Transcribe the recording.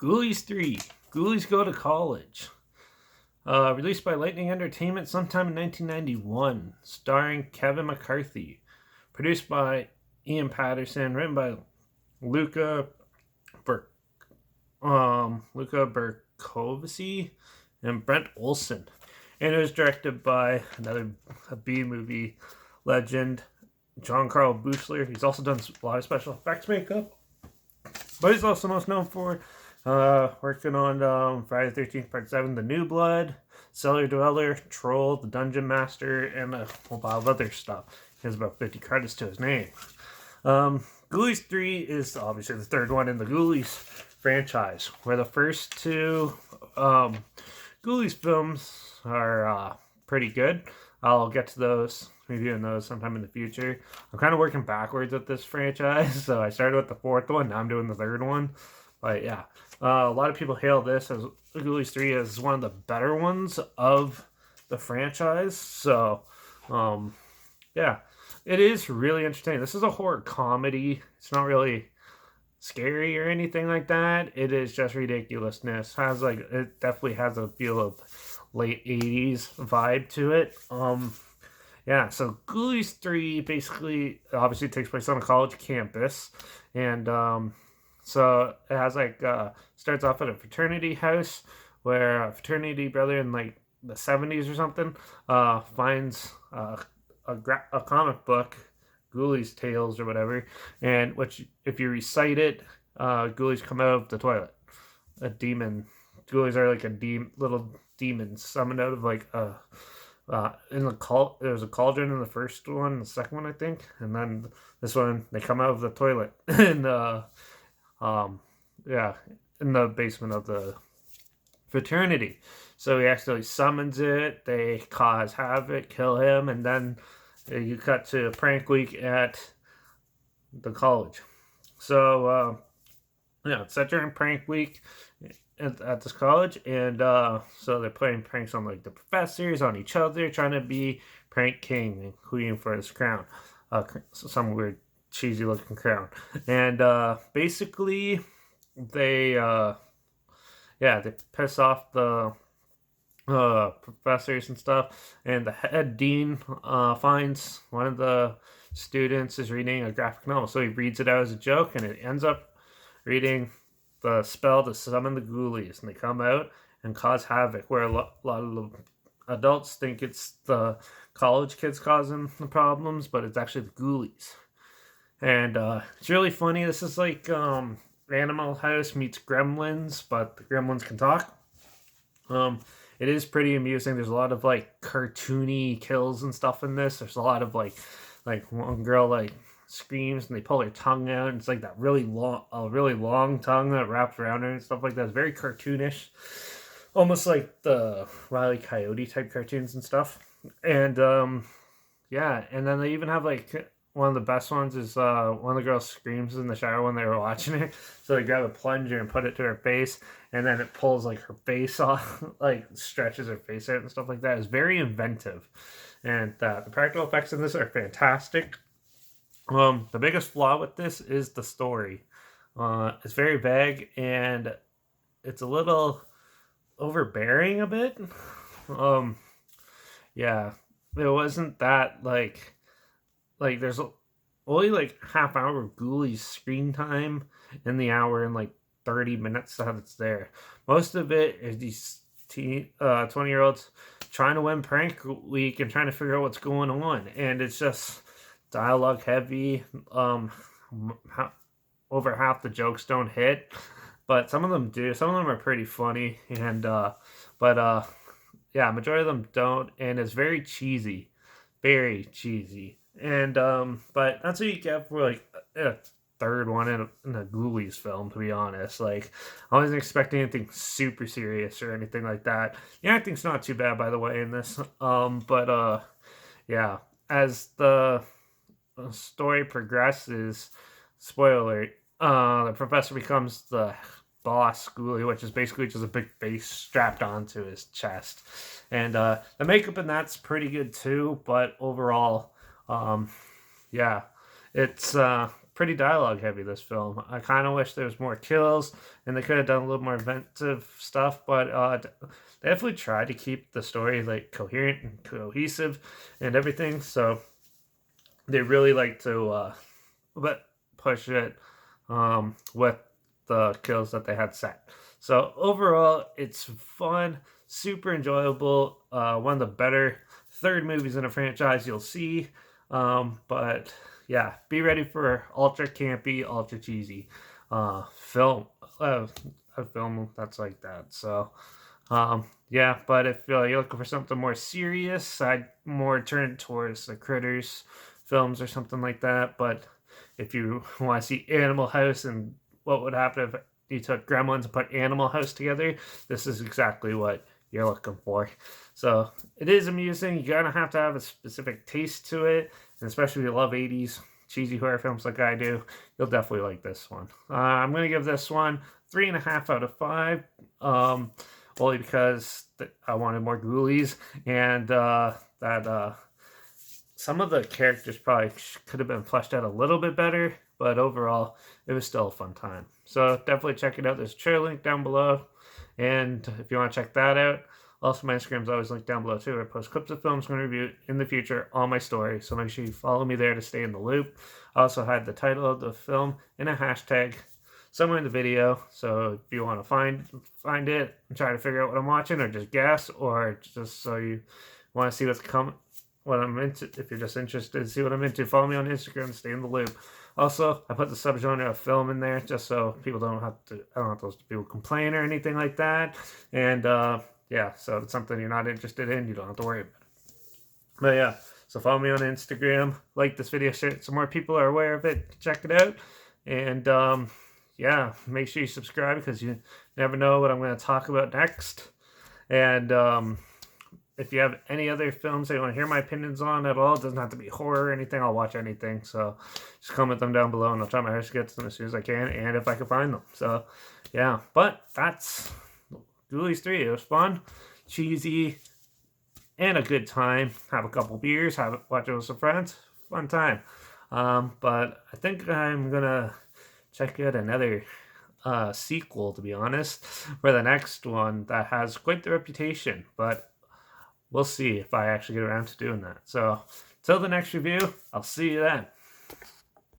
Ghoulies 3. Ghoulies Go to College. Released by Lightning Entertainment sometime in 1991. Starring Kevin McCarthy. Produced by Ian Patterson. Written by Luca Berkovici and Brent Olson. And it was directed by another B-movie legend, John Carl Buechler. He's also done a lot of special effects makeup. But he's also most known for working on Friday the 13th Part 7, The New Blood, Cellar Dweller, Troll, The Dungeon Master, and a whole pile of other stuff. He has about 50 credits to his name. Ghoulies 3 is obviously the third one in the Ghoulies franchise, where the first two Ghoulies films are pretty good. I'll get to those, reviewing those sometime in the future. I'm kind of working backwards with this franchise, so I started with the fourth one, now I'm doing the third one. But yeah, a lot of people hail this as Ghoulies 3 as one of the better ones of the franchise. So, yeah, it is really entertaining. This is a horror comedy. It's not really scary or anything like that. It is just ridiculousness. It definitely has a feel of late 80s vibe to it. Yeah, so Ghoulies 3 basically obviously takes place on a college campus, and so it has starts off at a fraternity house where a fraternity brother in like the 70s or something finds a comic book, Ghoulies Tales or whatever, and which if you recite it, ghoulies come out of the toilet. A demon. Ghoulies are like little demons summoned out of like in the there was a cauldron in the first one, the second one I think, and then this one they come out of the toilet and yeah, in the basement of the fraternity. So he actually summons it, they cause havoc, kill him, and then you cut to prank week at the college. So yeah, it's set during prank week at this college, and so they're playing pranks on like the professors, on each other, trying to be prank king and queen for his crown, some weird cheesy looking crown. And basically they they piss off the professors and stuff, and the head dean finds one of the students is reading a graphic novel, so he reads it out as a joke, and it ends up reading the spell to summon the ghoulies, and they come out and cause havoc, where a lot of the adults think it's the college kids causing the problems, but it's actually the ghoulies. And it's really funny. This is like Animal House meets Gremlins, but the Gremlins can talk. It is pretty amusing. There's a lot of like cartoony kills and stuff in this. There's a lot of like one girl like screams and they pull her tongue out, and it's like that really long tongue that wraps around her and stuff like that. It's very cartoonish, almost like the Wile E. Coyote type cartoons and stuff. And yeah, and then they even have like one of the best ones is one of the girls screams in the shower when they were watching it, so they grab a plunger and put it to her face, and then it pulls like her face off, like stretches her face out and stuff like that. It's very inventive, and the practical effects in this are fantastic. The biggest flaw with this is the story. It's very vague and it's a little overbearing a bit. Yeah, it wasn't that like there's only like half hour of Ghoulies screen time in the hour and like 30 minutes that it's there. Most of it is these 20-year-olds trying to win prank week and trying to figure out what's going on, and it's just dialogue heavy. Over half the jokes don't hit, but some of them do. Some of them are pretty funny, and but yeah, majority of them don't, and it's very cheesy, and but that's what you get for like a third one in a Ghoulies film, to be honest. Like, I wasn't expecting anything super serious or anything like that. The acting's not too bad, by the way, in this. But yeah, as the story progresses, spoiler, the professor becomes the boss ghoulie, which is basically just a big face strapped onto his chest. And the makeup in that's pretty good too, but overall, yeah, it's pretty dialogue heavy, this film. I kind of wish there was more kills and they could have done a little more inventive stuff, but they definitely tried to keep the story like coherent and cohesive and everything. So they really like to but push it with the kills that they had set. So overall, it's fun, super enjoyable. One of the better third movies in a franchise you'll see. But yeah, be ready for ultra campy, ultra cheesy film. A film that's like that. So yeah, but if you're looking for something more serious, I'd more turn towards the Critters films or something like that. But if you want to see Animal House and what would happen if you took Gremlins and put Animal House together, this is exactly what you're looking for. So it is amusing. You're gonna have to have a specific taste to it, and especially if you love 80s cheesy horror films like I do, you'll definitely like this one. I'm gonna give this one 3.5 out of 5. Only because I wanted more ghoulies, and that some of the characters probably could have been fleshed out a little bit better, but overall, it was still a fun time. So definitely check it out. There's a trailer link down below, and if you want to check that out, also my Instagram is always linked down below too. I post clips of films I'm going to review in the future on my story, so make sure you follow me there to stay in the loop. I also had the title of the film in a hashtag somewhere in the video, so if you want to find it and try to figure out what I'm watching, or just guess, or just so you want to see what I'm into, if you're just interested to see what I'm into, follow me on Instagram and stay in the loop. Also, I put the subgenre of film in there just so people I don't want those people complain or anything like that. And yeah, so if it's something you're not interested in, you don't have to worry about it. But yeah, so follow me on Instagram, like this video, share it so more people are aware of it, check it out. And yeah, make sure you subscribe because you never know what I'm going to talk about next. And if you have any other films that you want to hear my opinions on at all, it doesn't have to be horror or anything. I'll watch anything. So just comment them down below and I'll try my best to get to them as soon as I can and if I can find them. So yeah, but that's Ghoulies 3. It was fun, cheesy, and a good time. Have a couple beers, watch it with some friends. Fun time. But I think I'm going to check out another sequel, to be honest, for the next one that has quite the reputation. But we'll see if I actually get around to doing that. So, till the next review, I'll see you then.